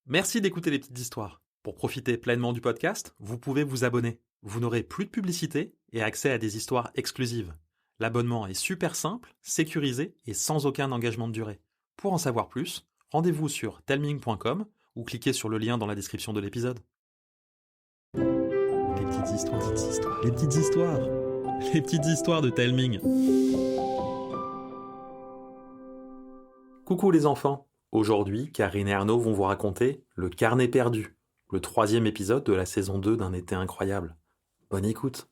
Merci d'écouter les petites histoires. Pour profiter pleinement du podcast, vous pouvez vous abonner. Vous n'aurez plus de publicité et accès à des histoires exclusives. L'abonnement est super simple, sécurisé et sans aucun engagement de durée. Pour en savoir plus, rendez-vous sur telming.com ou cliquez sur le lien dans la description de l'épisode. Les petites histoires, les petites histoires, les petites histoires de Telming. Coucou les enfants. Aujourd'hui, Karine et Arnaud vont vous raconter Le Carnet perdu, le 3e épisode de la saison 2 d'Un été incroyable. Bonne écoute.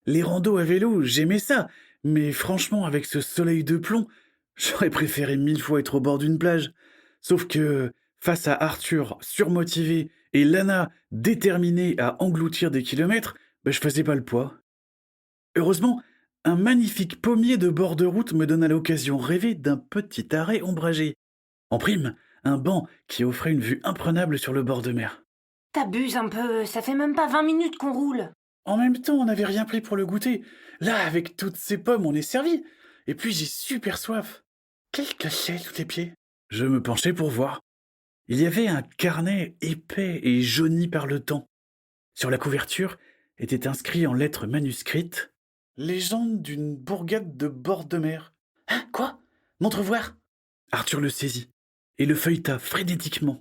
Les randos à vélo, j'aimais ça, mais franchement, avec ce soleil de plomb, j'aurais préféré 1000 fois être au bord d'une plage. Sauf que, face à Arthur, surmotivé, et Lana, déterminée à engloutir des kilomètres, je faisais pas le poids. Heureusement, un magnifique pommier de bord de route me donna l'occasion rêvée d'un petit arrêt ombragé. En prime, un banc qui offrait une vue imprenable sur le bord de mer. T'abuses un peu, ça fait même pas 20 minutes qu'on roule. En même temps, on n'avait rien pris pour le goûter. Là, avec toutes ces pommes, on est servi. Et puis, j'ai super soif. Qu'est-ce que c'est sous tes pieds? Je me penchai pour voir. Il y avait un carnet épais et jauni par le temps. Sur la couverture était inscrit en lettres manuscrites « Légende d'une bourgade de bord de mer ». Hein, quoi? Montre voir. Arthur le saisit et le feuilleta frénétiquement.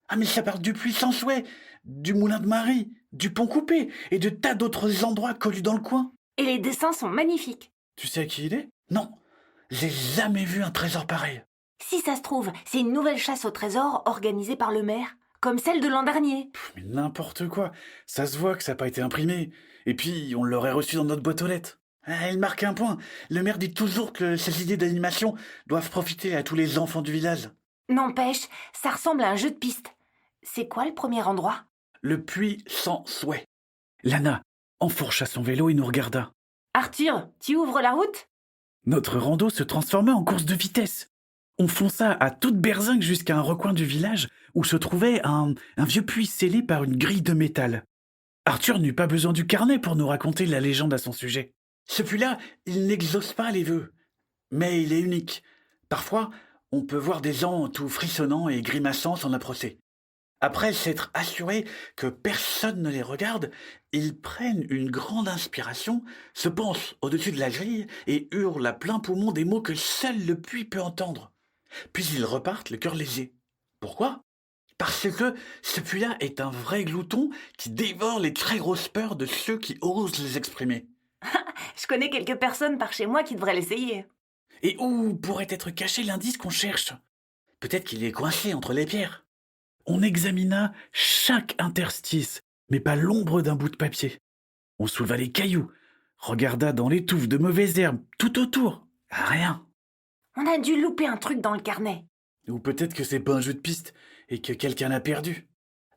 Ah mais ça parle du puits sans souhait, du moulin de Marie, du pont coupé et de tas d'autres endroits collus dans le coin. Et les dessins sont magnifiques. Tu sais à qui il est? Non, j'ai jamais vu un trésor pareil. Si ça se trouve, c'est une nouvelle chasse au trésor organisée par le maire, comme celle de l'an dernier. Mais n'importe quoi, ça se voit que ça n'a pas été imprimé. Et puis, on l'aurait reçu dans notre boîte aux lettres. Ah, il marque un point. Le maire dit toujours que ces idées d'animation doivent profiter à tous les enfants du village. N'empêche, ça ressemble à un jeu de piste. C'est quoi le premier endroit? Le puits sans souhait. Lana enfourcha son vélo et nous regarda. Arthur, tu ouvres la route? Notre rando se transforma en course de vitesse. On fonça à toute berzingue jusqu'à un recoin du village où se trouvait un vieux puits scellé par une grille de métal. Arthur n'eut pas besoin du carnet pour nous raconter la légende à son sujet. Ce puits-là, il n'exauce pas les vœux, mais il est unique. Parfois, on peut voir des gens tout frissonnants et grimaçant s'en approcher. Après s'être assurés que personne ne les regarde, ils prennent une grande inspiration, se pensent au-dessus de la grille et hurlent à plein poumon des mots que seul le puits peut entendre. Puis ils repartent le cœur léger. Pourquoi? Parce que ce puits-là est un vrai glouton qui dévore les très grosses peurs de ceux qui osent les exprimer. Je connais quelques personnes par chez moi qui devraient l'essayer. Et où pourrait être caché l'indice qu'on cherche? Peut-être qu'il est coincé entre les pierres. On examina chaque interstice, mais pas l'ombre d'un bout de papier. On souleva les cailloux, regarda dans les touffes de mauvaises herbes tout autour. Rien. On a dû louper un truc dans le carnet. Ou peut-être que c'est pas un jeu de piste et que quelqu'un l'a perdu.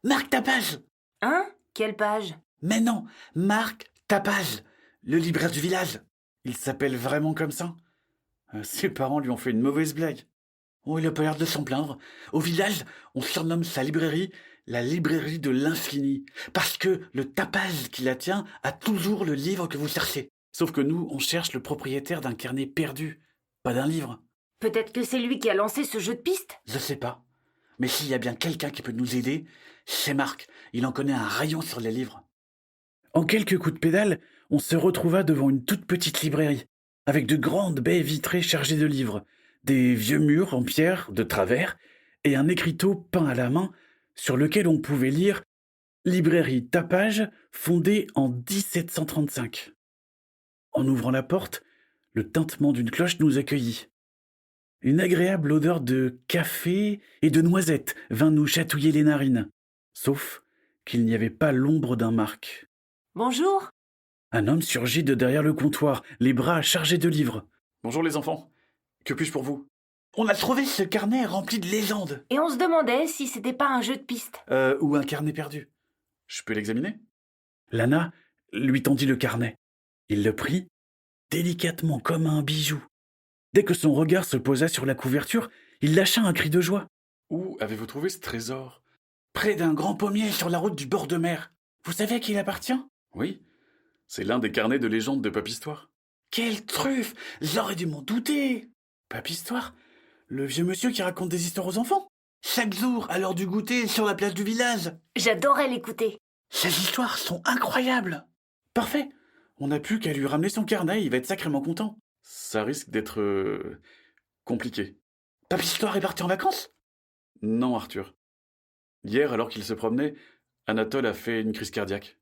Marque ta page! Hein? Quelle page? Mais non, Marc Tapage, le libraire du village. Il s'appelle vraiment comme ça. Ses parents lui ont fait une mauvaise blague. Oh, il a pas l'air de s'en plaindre. Au village, on surnomme sa librairie la librairie de l'infini, parce que le tapage qui la tient a toujours le livre que vous cherchez. Sauf que nous, on cherche le propriétaire d'un carnet perdu, pas d'un livre. Peut-être que c'est lui qui a lancé ce jeu de piste? Je sais pas. Mais s'il y a bien quelqu'un qui peut nous aider, c'est Marc. Il en connaît un rayon sur les livres. En quelques coups de pédale, on se retrouva devant une toute petite librairie, avec de grandes baies vitrées chargées de livres, des vieux murs en pierre de travers, et un écriteau peint à la main sur lequel on pouvait lire « Librairie Tapage, fondée en 1735 ». En ouvrant la porte, le tintement d'une cloche nous accueillit. Une agréable odeur de café et de noisettes vint nous chatouiller les narines, sauf qu'il n'y avait pas l'ombre d'un Marc. Bonjour. Un homme surgit de derrière le comptoir, les bras chargés de livres. « Bonjour les enfants, que puis-je pour vous ?»« On a trouvé ce carnet rempli de légendes. »« Et on se demandait si c'était pas un jeu de piste. Ou un carnet perdu. Je peux l'examiner ?» Lana lui tendit le carnet. Il le prit, délicatement comme un bijou. Dès que son regard se posa sur la couverture, il lâcha un cri de joie. « Où avez-vous trouvé ce trésor ?»« Près d'un grand pommier sur la route du bord de mer. Vous savez à qui il appartient ?»« Oui, c'est l'un des carnets de légendes de Papistoire. »« Quelle truffe! J'aurais dû m'en douter !»« Papistoire? Le vieux monsieur qui raconte des histoires aux enfants ?» Chaque jour, à l'heure du goûter, sur la place du village. J'adorais l'écouter. Ces histoires sont incroyables. Parfait. On n'a plus qu'à lui ramener son carnet, il va être sacrément content. Ça risque d'être compliqué. Papy-Histoire est parti en vacances? Non, Arthur. Hier, alors qu'il se promenait, Anatole a fait une crise cardiaque.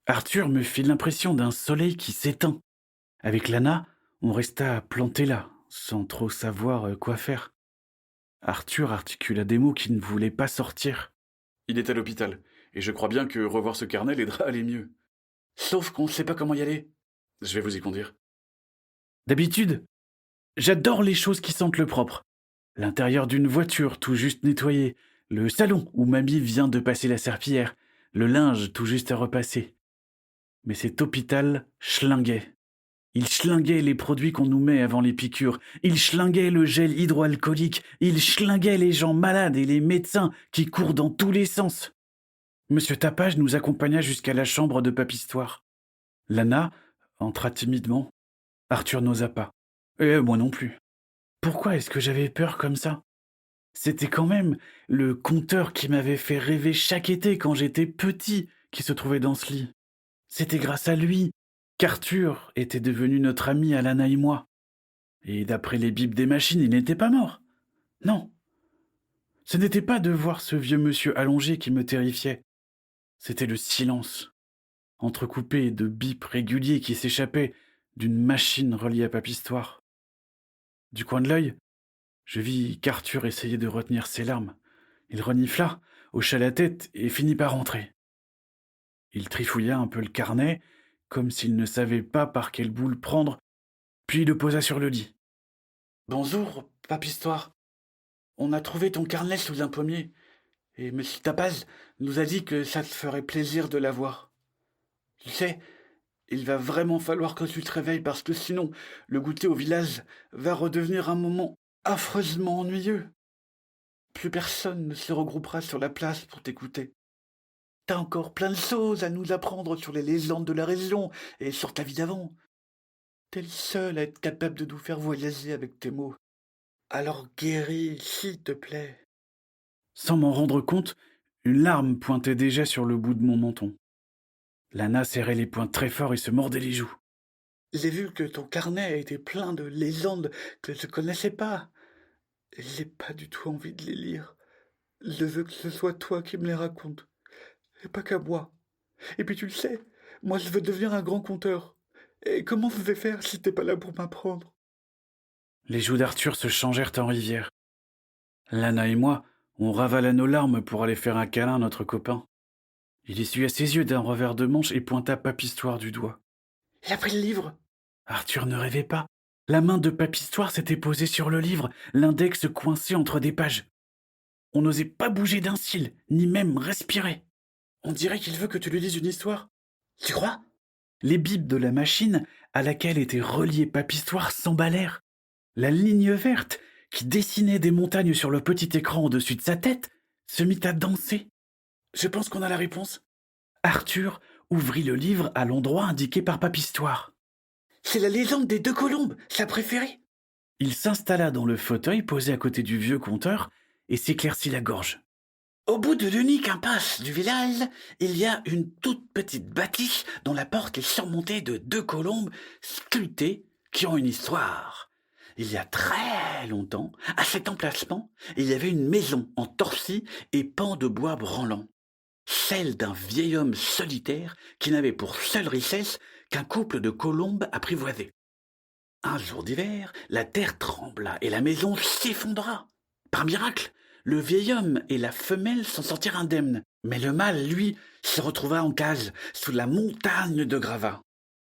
Arthur me fit l'impression d'un soleil qui s'éteint. Avec Lana, on resta planté là, sans trop savoir quoi faire. Arthur articula des mots qui ne voulaient pas sortir. Il est à l'hôpital, et je crois bien que revoir ce carnet l'aidera à aller mieux. Sauf qu'on ne sait pas comment y aller. Je vais vous y conduire. D'habitude, j'adore les choses qui sentent le propre. L'intérieur d'une voiture tout juste nettoyée, le salon où mamie vient de passer la serpillière, le linge tout juste à repasser. Mais cet hôpital schlinguait. Il schlinguait les produits qu'on nous met avant les piqûres, il schlinguait le gel hydroalcoolique, il schlinguait les gens malades et les médecins qui courent dans tous les sens. Monsieur Tapage nous accompagna jusqu'à la chambre de Papy-Histoire. Lana entra timidement. Arthur n'osa pas. Et moi non plus. Pourquoi est-ce que j'avais peur comme ça? C'était quand même le conteur qui m'avait fait rêver chaque été quand j'étais petit qui se trouvait dans ce lit. C'était grâce à lui qu'Arthur était devenu notre ami Alana et moi. Et d'après les bips des machines, il n'était pas mort. Non. Ce n'était pas de voir ce vieux monsieur allongé qui me terrifiait. C'était le silence, entrecoupé de bips réguliers qui s'échappaient d'une machine reliée à Papy-Histoire. Du coin de l'œil, je vis qu'Arthur essayait de retenir ses larmes. Il renifla, hocha la tête et finit par rentrer. Il trifouilla un peu le carnet, comme s'il ne savait pas par quelle bout le prendre, puis il le posa sur le lit. « Bonjour, Papy-Histoire. On a trouvé ton carnet sous un pommier, et M. Tapaz nous a dit que ça te ferait plaisir de l'avoir. Tu sais, il va vraiment falloir que tu te réveilles parce que sinon, le goûter au village va redevenir un moment affreusement ennuyeux. Plus personne ne se regroupera sur la place pour t'écouter. T'as encore plein de choses à nous apprendre sur les légendes de la région et sur ta vie d'avant. T'es le seul à être capable de nous faire voyager avec tes mots. Alors guéris, s'il te plaît. » Sans m'en rendre compte, une larme pointait déjà sur le bout de mon menton. Lana serrait les poings très fort et se mordait les joues. « J'ai vu que ton carnet était plein de légendes que je connaissais pas. J'ai pas du tout envie de les lire. Je veux que ce soit toi qui me les racontes. Et pas qu'à moi. Et puis tu le sais, moi je veux devenir un grand conteur. Et comment je vais faire si t'es pas là pour m'apprendre ?» Les joues d'Arthur se changèrent en rivière. Lana et moi, on ravala nos larmes pour aller faire un câlin à notre copain. Il essuya ses yeux d'un revers de manche et pointa Papy-Histoire du doigt. « Il a pris le livre !» Arthur ne rêvait pas. La main de Papy-Histoire s'était posée sur le livre, l'index coincé entre des pages. On n'osait pas bouger d'un cil, ni même respirer. « On dirait qu'il veut que tu lui dises une histoire. Tu crois ?» Les bips de la machine à laquelle était relié Papy-Histoire s'emballèrent. La ligne verte, qui dessinait des montagnes sur le petit écran au-dessus de sa tête, se mit à danser. Je pense qu'on a la réponse. Arthur ouvrit le livre à l'endroit indiqué par Papy-Histoire. C'est la légende des 2 colombes, sa préférée. Il s'installa dans le fauteuil posé à côté du vieux conteur et s'éclaircit la gorge. Au bout de l'unique impasse du village, il y a une toute petite bâtisse dont la porte est surmontée de 2 colombes sculptées qui ont une histoire. Il y a très longtemps, à cet emplacement, il y avait une maison en torsis et pans de bois branlants. Celle d'un vieil homme solitaire qui n'avait pour seule richesse qu'un couple de colombes apprivoisées. Un jour d'hiver, la terre trembla et la maison s'effondra. Par miracle, le vieil homme et la femelle s'en sortirent indemnes, mais le mâle, lui, se retrouva en cage sous la montagne de gravats.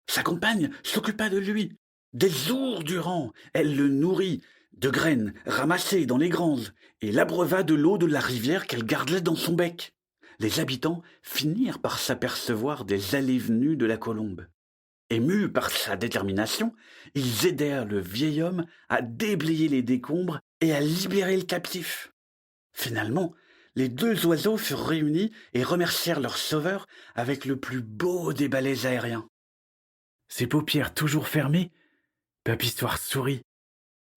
Sa compagne s'occupa de lui. Des jours durant, elle le nourrit de graines ramassées dans les granges et l'abreuva de l'eau de la rivière qu'elle gardait dans son bec. Les habitants finirent par s'apercevoir des allées-venues de la colombe. Émus par sa détermination, ils aidèrent le vieil homme à déblayer les décombres et à libérer le captif. Finalement, les 2 oiseaux furent réunis et remercièrent leur sauveur avec le plus beau des balais aériens. Ses paupières toujours fermées, Papy-Histoire sourit.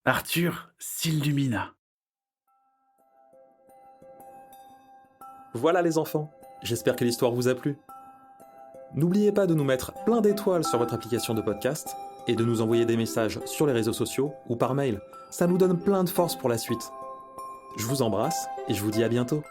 Arthur s'illumina. Voilà les enfants, j'espère que l'histoire vous a plu. N'oubliez pas de nous mettre plein d'étoiles sur votre application de podcast et de nous envoyer des messages sur les réseaux sociaux ou par mail. Ça nous donne plein de force pour la suite. Je vous embrasse et je vous dis à bientôt.